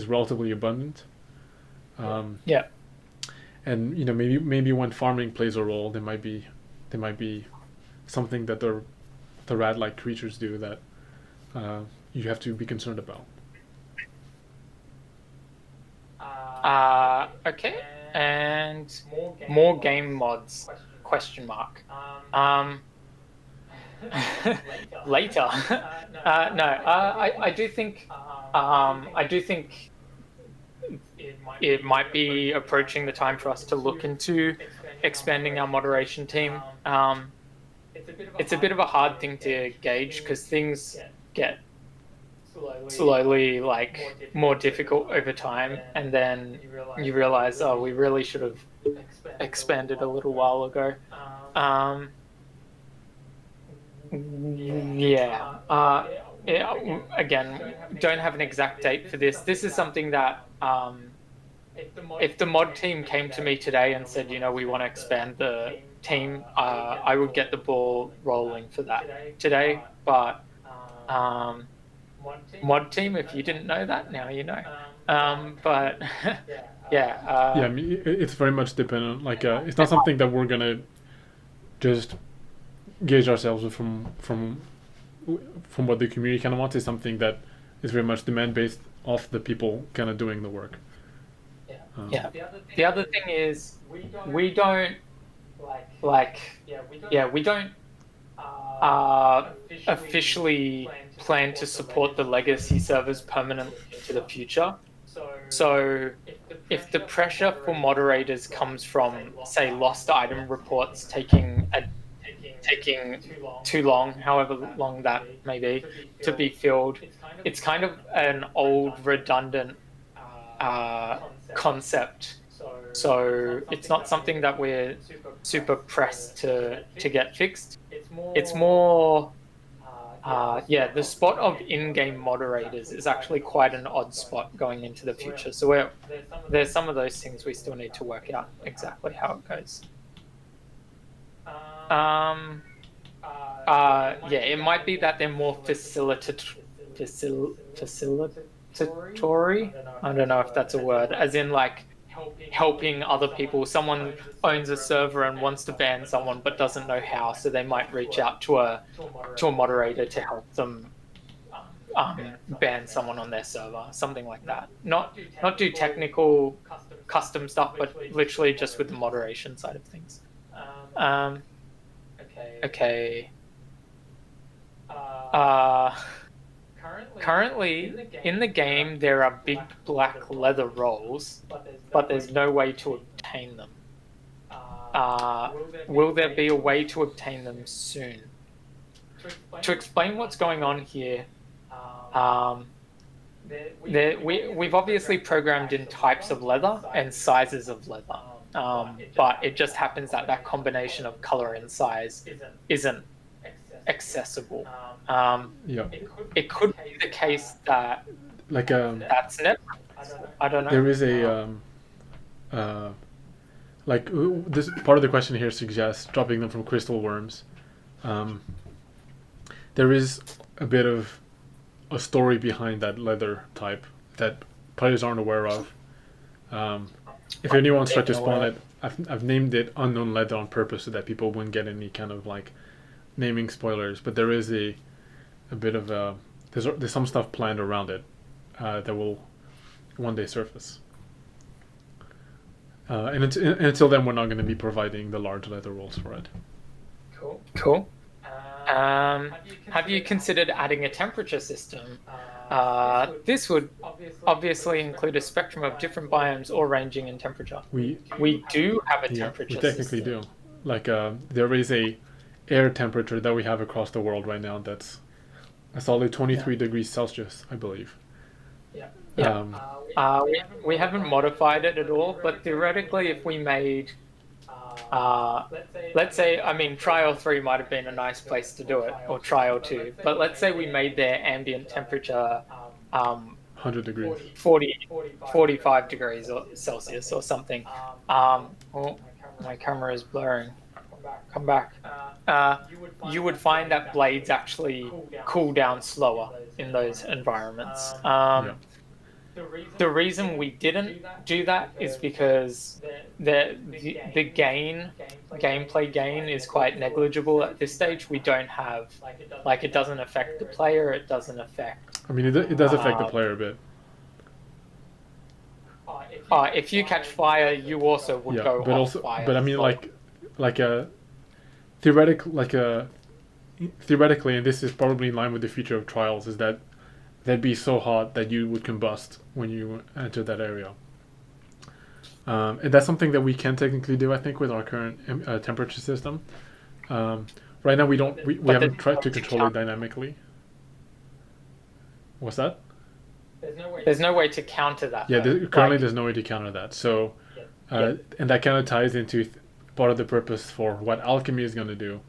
relatively abundant. And maybe when farming plays a role, there might be something that the rat-like creatures do that you have to be concerned about. Okay. And more game mods? Question mark. Later. I do think it might be approaching the time for us to look into expanding our moderation team. It's a bit of a hard thing to gauge because things get slowly more difficult over time, and then you realize, oh, we really should have expanded a little while ago. Again, don't have an exact date for this. This is something that if the mod team came to me today and said, we want to expand the team, I would get the ball rolling for that today. But mod team, if you didn't know that, now you know. But I mean, it's very much dependent. It's not something that we're gonna just gauge ourselves with from what the community kind of wants. Is something that is very much demand based off the people kind of doing the work. The other thing is we don't officially plan to support the legacy servers permanently into the future. So if the pressure for moderators comes from, say, lost item reports taking too long, however long that may be, to be filled, it's kind of an old, redundant concept. So it's not something that we're super pressed to get fixed. It's more Yeah, the spot of in-game moderators is actually quite an odd spot going into the future. So there's some of those things we still need to work out exactly how it goes. Yeah, it might be that they're more facilitatory. I don't know if that's a word, as in like helping other people. Someone owns a server and wants to ban someone but doesn't know how, so they might reach out to a moderator to help them ban someone on their server, something like that. Not do technical custom stuff, but literally just with the moderation side of things. Okay. Currently, in the game, there are big black leather rolls, but there's no way to obtain them. Will there be a way to obtain them soon? To explain what's going on here, we've obviously programmed in types of leather and sizes of leather, but it just happens that that combination of color and size isn't accessible. It could be the case that that's never. I don't know. There is a like this part of the question here suggests dropping them from crystal worms. There is a bit of a story behind that leather type that players aren't aware of. If anyone's tried to spawn it, I've named it unknown leather on purpose so that people wouldn't get any kind of like naming spoilers. But there is a bit of there's some stuff planned around it that will one day surface. And until then, we're not going to be providing the large leather rolls for it. Cool. Have you considered adding a temperature system? This would obviously include a spectrum of different biomes all ranging in temperature. We do have a temperature system. We technically do. Like there is a air temperature that we have across the world right now that's a solid 23 degrees Celsius, I believe. We haven't modified it at all, but theoretically, if we made, let's say, I mean, Trial 3 might have been a nice place to do it, or Trial 2, but let's say we made their ambient temperature 100 degrees. 45 degrees Celsius or something. Oh, my camera is blurring. Come back. You would find that blades actually cool down slower in those environments. The reason we didn't do that is because the gameplay gain is quite negligible at this stage. We don't have, like, it doesn't affect the player, it doesn't affect... I mean, it does affect the player a bit. If you catch fire, you also would go off fire. But I mean, theoretically, and this is probably in line with the future of trials, is that they'd be so hot that you would combust when you enter that area. And that's something that we can technically do, I think, with our current temperature system. Right now, we haven't tried to control it dynamically. What's that? There's no way to counter that. Yeah, currently there's no way to counter that. So, and that kind of ties into part of the purpose for what alchemy is going to do,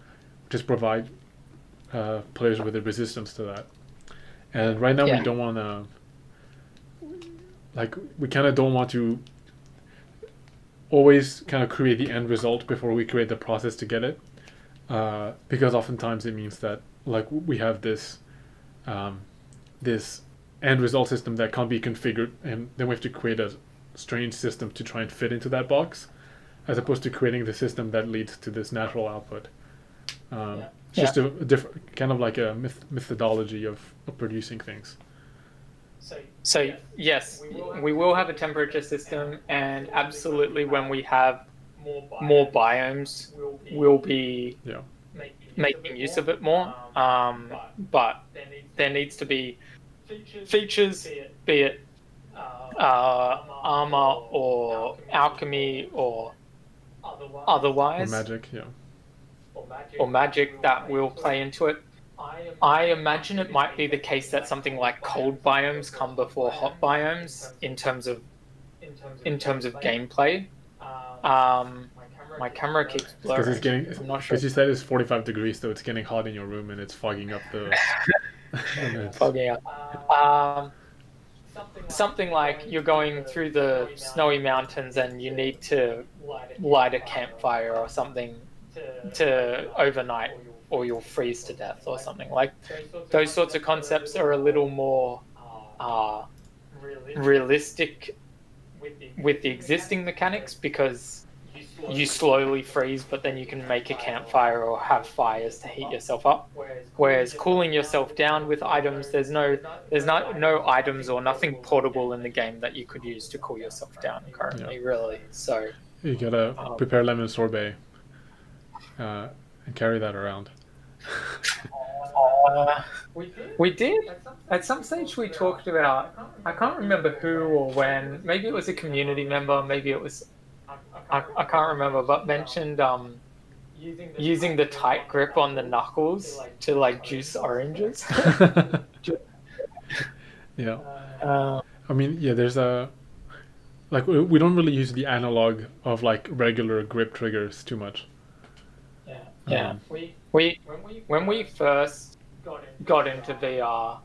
which is provide players with a resistance to that. And right now we don't want to, we kind of don't want to always kind of create the end result before we create the process to get it, because oftentimes it means that we have this this end result system that can't be configured, and then we have to create a strange system to try and fit into that box, as opposed to creating the system that leads to this natural output. Just a different kind of like a methodology of producing things. So yes, we will have a temperature system, and absolutely when we have more biomes, we'll be making use of it more. But there needs to be features, be it armor or alchemy or otherwise. Or magic, Or magic that will play into it. I imagine it might be the case that something like cold biomes come before hot biomes in terms of gameplay. My camera keeps Because blurring. it's getting. I'm not sure. Because you said it's 45 degrees, so it's getting hot in your room and it's fogging up the. Fogging up. Something like you're going through the snowy mountains and you need to light a campfire or something to overnight, or you'll freeze to death or something. Like those sorts of concepts are a little more realistic with the existing mechanics, because you slowly freeze, but then you can make a campfire or have fires to heat yourself up. Whereas cooling yourself down with items, there's no items or nothing portable in the game that you could use to cool yourself down currently, really. So you gotta prepare lemon sorbet and carry that around. We did. At some stage we talked about, I can't remember who or when, maybe it was a community member, maybe it was, I can't remember, but mentioned using the tight grip on the knuckles to like juice oranges. Yeah. I mean, yeah, there's a, like, we don't really use the analog of like regular grip triggers too much. Yeah. When we first got into VR,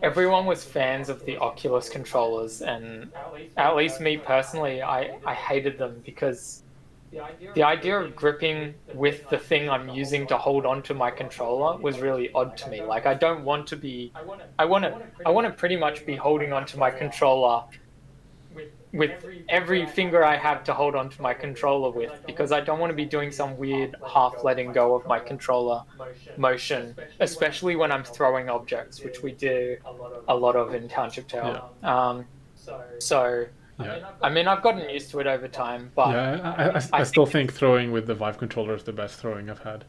everyone was fans of the Oculus controllers, and at least me personally, I hated them, because the idea of gripping with the thing I'm using to hold onto my controller was really odd to me. Like, I don't want to be, I want to pretty much be holding onto my controller with every finger I have to hold onto my controller with, because I don't want to be doing some weird half letting go of my controller motion, especially when I'm throwing objects, which we do a lot of in Township Tale. Yeah. So, Yeah. I mean, I've gotten used to it over time, but yeah, I still think throwing with the Vive controller is the best throwing I've had.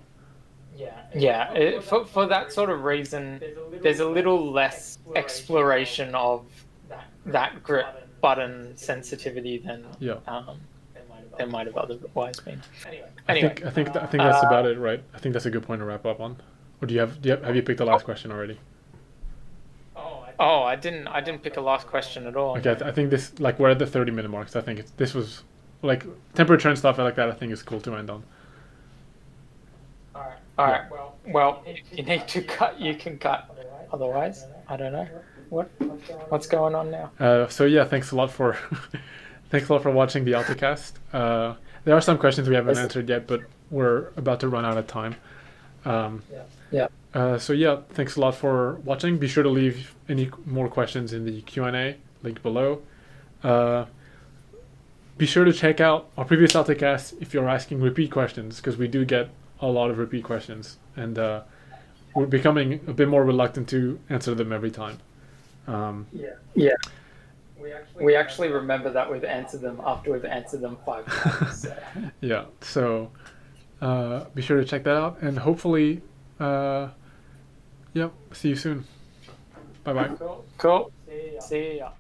Yeah, for that sort of reason, there's a little less exploration of that grip button sensitivity than there might have otherwise been. Anyway, I think that's about it, right? I think that's a good point to wrap up on. Or have you picked the last question already? Oh, I didn't pick a last question at all. Okay, I think this, like, we're at the 30-minute mark, so I think this was, like, temperature and stuff like that, I think is cool to end on. All right. Well, if you need to cut, you can cut. Otherwise, I don't know. What's going on now? So yeah, thanks a lot for watching the Altacast. There are some questions we haven't answered yet, but we're about to run out of time. So yeah, thanks a lot for watching. Be sure to leave any more questions in the Q&A link below. Be sure to check out our previous Altacast if you're asking repeat questions, because we do get a lot of repeat questions, and we're becoming a bit more reluctant to answer them every time. Yeah. We actually remember that we've answered them after we've answered them 5 times. So. Yeah, so be sure to check that out, and hopefully, see you soon. Bye-bye. Cool. See ya.